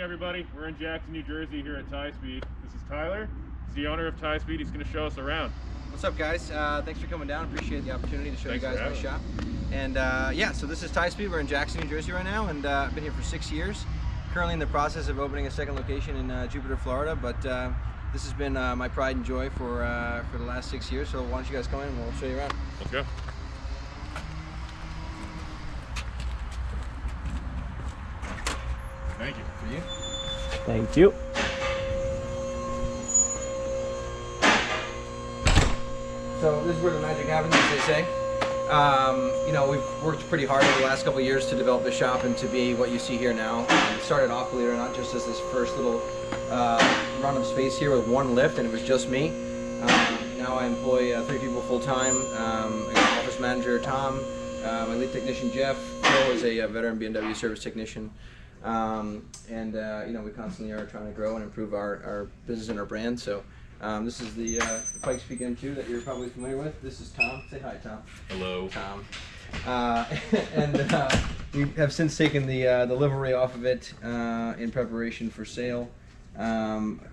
everybody. We're in Jackson, New Jersey here at Tyspeed. This is Tyler. He's the owner of Tyspeed. He's going to show us around. What's up, guys? Thanks for coming down. Appreciate the opportunity to show you guys my shop. And yeah, so this is Tyspeed. We're in Jackson, New Jersey right now, and I've been here for 6 years. Currently in the process of opening a second location in Jupiter, Florida, but this has been my pride and joy for the last 6 years. So why don't you guys come in and we'll show you around. Let's go. Thank you. For you. Thank you. So this is where the magic happens, as they say. You know, we've worked pretty hard over the last couple of years to develop the shop and to be what you see here now. It started off, believe it or not, just as this first little run of space here with one lift, and it was just me. Now I employ 3 people full-time. I got an office manager, Tom, my lead technician, Jeff. Phil is a veteran BMW service technician. You know, we constantly are trying to grow and improve our business and our brand. So this is the Pikes Peak M2 that you're probably familiar with. This is Tom. Say hi, Tom. Hello. Tom. We have since taken the livery off of it in preparation for sale.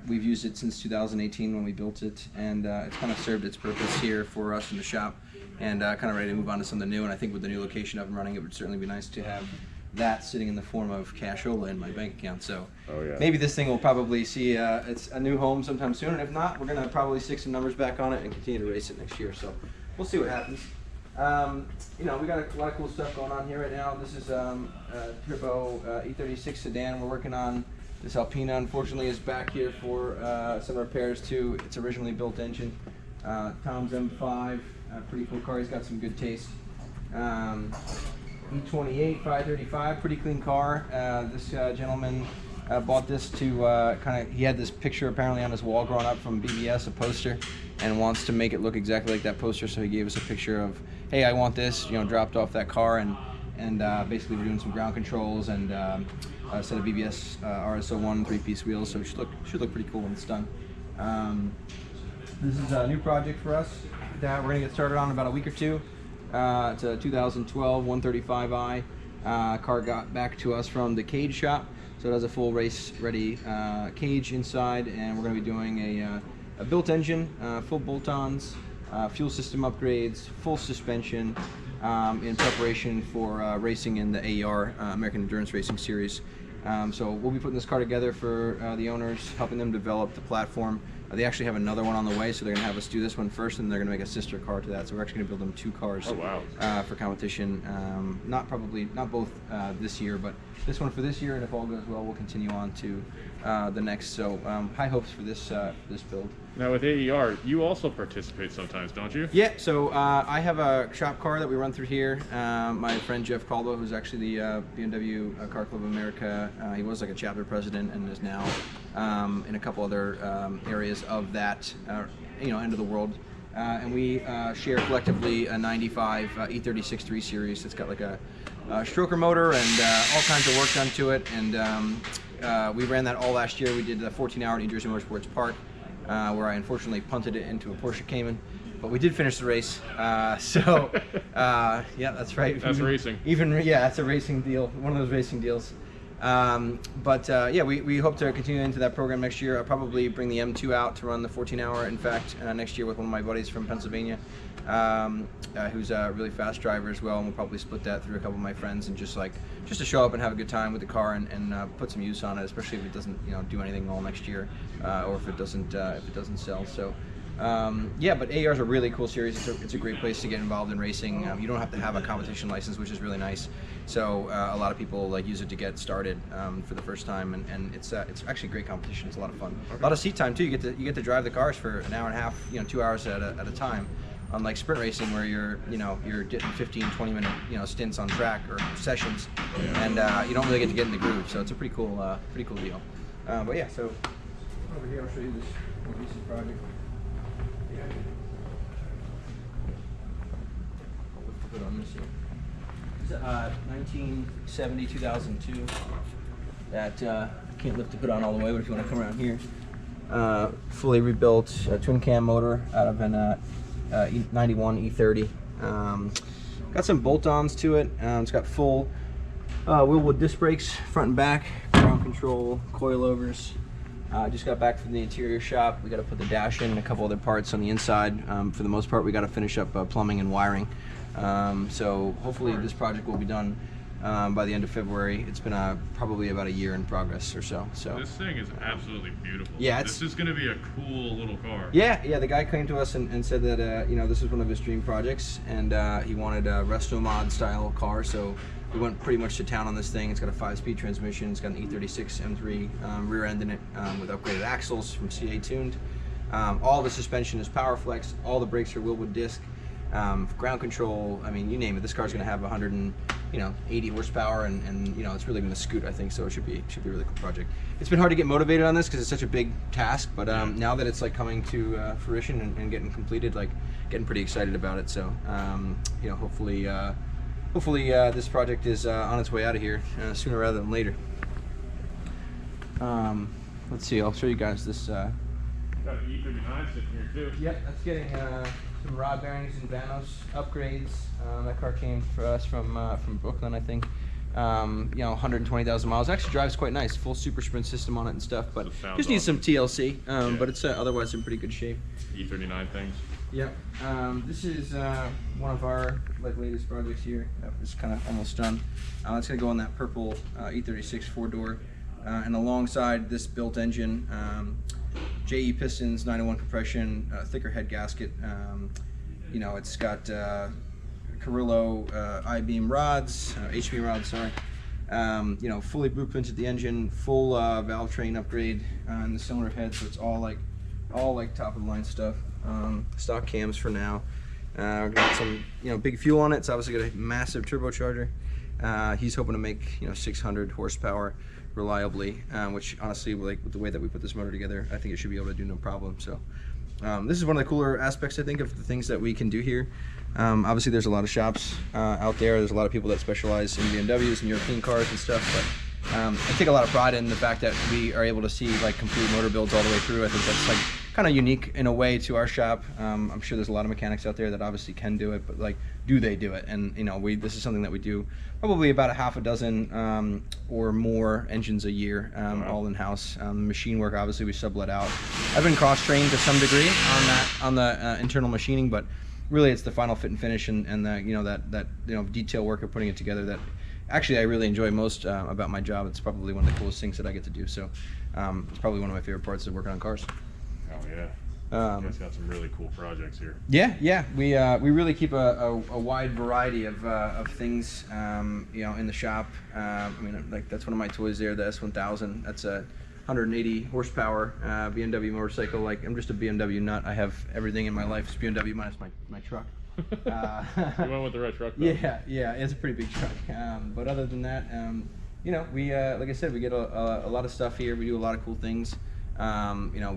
We've used it since 2018 when we built it, and it's kind of served its purpose here for us in the shop, and kind of ready to move on to something new. And I think with the new location up and running, it would certainly be nice to have that sitting in the form of cashola in my bank account. So maybe this thing will probably see it's a new home sometime soon, and if not, we're gonna probably stick some numbers back on it and continue to race it next year. So we'll see what happens. You know, we got a lot of cool stuff going on here right now. This is a turbo E36 sedan we're working on. This Alpina, unfortunately, is back here for some repairs to its originally built engine. Tom's M5, pretty cool car. He's got some good taste. E28 535, pretty clean car. This gentleman bought this to he had this picture apparently on his wall growing up from BBS, a poster, and wants to make it look exactly like that poster. So he gave us a picture of, hey, I want this. You know, dropped off that car, and basically we're doing some ground controls and a set of BBS RS01 3-piece wheels. So it should look pretty cool when it's done. This is a new project for us that we're gonna get started on in about a week or two. It's a 2012 135i. Car got back to us from the Cage shop, so it has a full race-ready cage inside, and we're going to be doing a built engine, full bolt-ons, fuel system upgrades, full suspension, in preparation for racing in the AER, American Endurance Racing Series. So we'll be putting this car together for the owners, helping them develop the platform. They actually have another one on the way, so they're going to have us do this one first, and they're going to make a sister car to that. So we're actually going to build them 2 cars for competition. Not both this year, but this one for this year, and if all goes well, we'll continue on to the next. So high hopes for this build. Now with AER, you also participate sometimes, don't you? Yeah, so I have a shop car that we run through here. My friend Jeff Caldwell, who's actually the BMW Car Club of America, he was like a chapter president and is now in a couple other areas of that end of the world. And we share collectively a 95 E36 3 Series. It's got like a stroker motor and all kinds of work done to it. And we ran that all last year. We did the 14-hour at New Jersey Motorsports Park, where I unfortunately punted it into a Porsche Cayman, but we did finish the race. Yeah, that's right. That's racing. Yeah, that's a racing deal. One of those racing deals. Yeah, we hope to continue into that program next year. I'll probably bring the M2 out to run the 14-hour, in fact, next year with one of my buddies from Pennsylvania, who's a really fast driver as well, and we'll probably split that through a couple of my friends, and just to show up and have a good time with the car and put some use on it, especially if it doesn't do anything all next year, or if it doesn't sell. So yeah, but AER is a really cool series. It's a great place to get involved in racing. You don't have to have a competition license, which is really nice. So a lot of people use it to get started for the first time, and it's actually great competition. It's a lot of fun. Okay. A lot of seat time too. You get to drive the cars for an hour and a half, 2 hours at a time. Unlike sprint racing, where you're getting 15-20 minute stints on track or sessions, and you don't really get to get in the groove. So it's a pretty cool deal. But yeah, so over here I'll show you this more recent project. Put on this here. It's 1970, 2002. That I can't lift the hood on all the way, but if you want to come around here, fully rebuilt twin cam motor out of an 91 E30. Got some bolt-ons to it. It's got full wheelwood disc brakes, front and back, ground control, coilovers. Just got back from the interior shop. We got to put the dash in and a couple other parts on the inside. For the most part, we got to finish up plumbing and wiring. So hopefully this project will be done by the end of February. It's been probably about a year in progress or so. So this thing is absolutely beautiful. Yeah, this is going to be a cool little car. Yeah. The guy came to us and said that this is one of his dream projects, and he wanted a resto mod style car. So we went pretty much to town on this thing. It's got a 5-speed transmission. It's got an E36 M3 rear end in it with upgraded axles from CA tuned. All the suspension is Powerflex. All the brakes are Wilwood disc. Ground control, I mean, you name it. This car's going to have 180 horsepower, and it's really going to scoot, I think. So it should be a really cool project. It's been hard to get motivated on this because it's such a big task, but now that it's like coming to fruition and getting completed, like getting pretty excited about it. So hopefully this project is on its way out of here sooner rather than later. Let's see. I'll show you guys this. Got an E39 sitting here too. Yep, that's getting some rod bearings and vanos upgrades. That car came for us from Brooklyn, I think. 120,000 miles. It actually drives quite nice. Full super sprint system on it and stuff, but just needs some TLC. But it's otherwise in pretty good shape. E39 things. Yep. This is one of our latest projects here. It's kind of almost done. It's gonna go on that purple E36 4-door, and alongside this built engine. JE pistons, 901 compression, thicker head gasket. It's got Carrillo I-beam rods, H-beam rods, sorry. Fully blueprinted the engine, full valve train upgrade in the cylinder head, so it's all like top of the line stuff. Stock cams for now. Got some big fuel on it. It's obviously got a massive turbocharger. He's hoping to make 600 horsepower reliably, which honestly, with the way that we put this motor together, I think it should be able to do no problem. So this is one of the cooler aspects, I think, of the things that we can do here. Obviously there's a lot of shops out there. There's a lot of people that specialize in BMWs and European cars and stuff, but I take a lot of pride in the fact that we are able to see like complete motor builds all the way through. I think that's like kind of unique in a way to our shop. I'm sure there's a lot of mechanics out there that obviously can do it, but like, do they do it? And this is something that we do probably about a half a dozen or more engines a year, all in house. Machine work, obviously, we sublet out. I've been cross trained to some degree on the internal machining, but really it's the final fit and finish and the that detail work of putting it together that actually I really enjoy most about my job. It's probably one of the coolest things that I get to do. So it's probably one of my favorite parts of working on cars. Oh yeah. You guys got some really cool projects here. Yeah. We really keep a wide variety of things, in the shop. Like that's one of my toys there, the S1000. That's a 180 horsepower BMW motorcycle. Like, I'm just a BMW nut. I have everything in my life is BMW minus my truck. You went with the right truck though. Yeah, it's a pretty big truck. But other than that, we like I said, we get a lot of stuff here. We do a lot of cool things.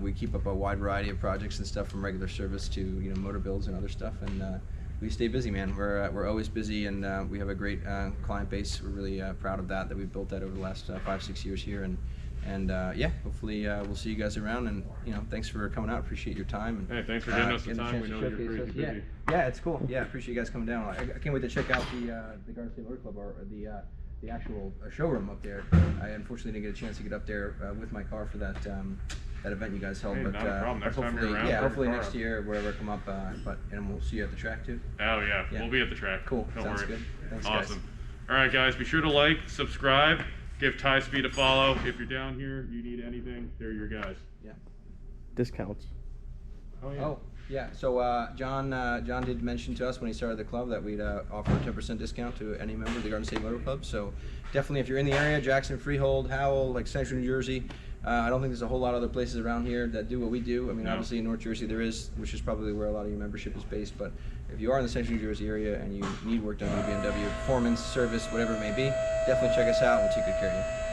We keep up a wide variety of projects and stuff, from regular service to motor builds and other stuff, and we stay busy, man. We're always busy, and we have a great client base. We're really proud of that we've built that over the last 5-6 years here, and hopefully we'll see you guys around, and thanks for coming out. Appreciate your time. And, hey, thanks for giving us the time. We know you're pretty busy. Yeah, it's cool. Yeah, appreciate you guys coming down. I can't wait to check out the Garden State Motor Club, or the actual showroom up there. I unfortunately didn't get a chance to get up there with my car for that event you guys held. Hey, but not a problem. Next time hopefully, you're around, hopefully next year, wherever I come up. And we'll see you at the track too. Oh yeah, we'll be at the track. Cool. Don't Sounds worry. good. Thanks, awesome. guys. All right, guys, be sure to like, subscribe, give Tyspeed a follow. If you're down here, you need anything, they're your guys. Yeah. Discounts. Oh yeah. Oh. Yeah, so John did mention to us when he started the club that we'd offer a 10% discount to any member of the Garden State Motor Club. So definitely, if you're in the area, Jackson, Freehold, Howell, like Central New Jersey, I don't think there's a whole lot of other places around here that do what we do. I mean, obviously in North Jersey there is, which is probably where a lot of your membership is based. But if you are in the Central New Jersey area and you need work done with BMW, performance, service, whatever it may be, definitely check us out. We'll take good care of you.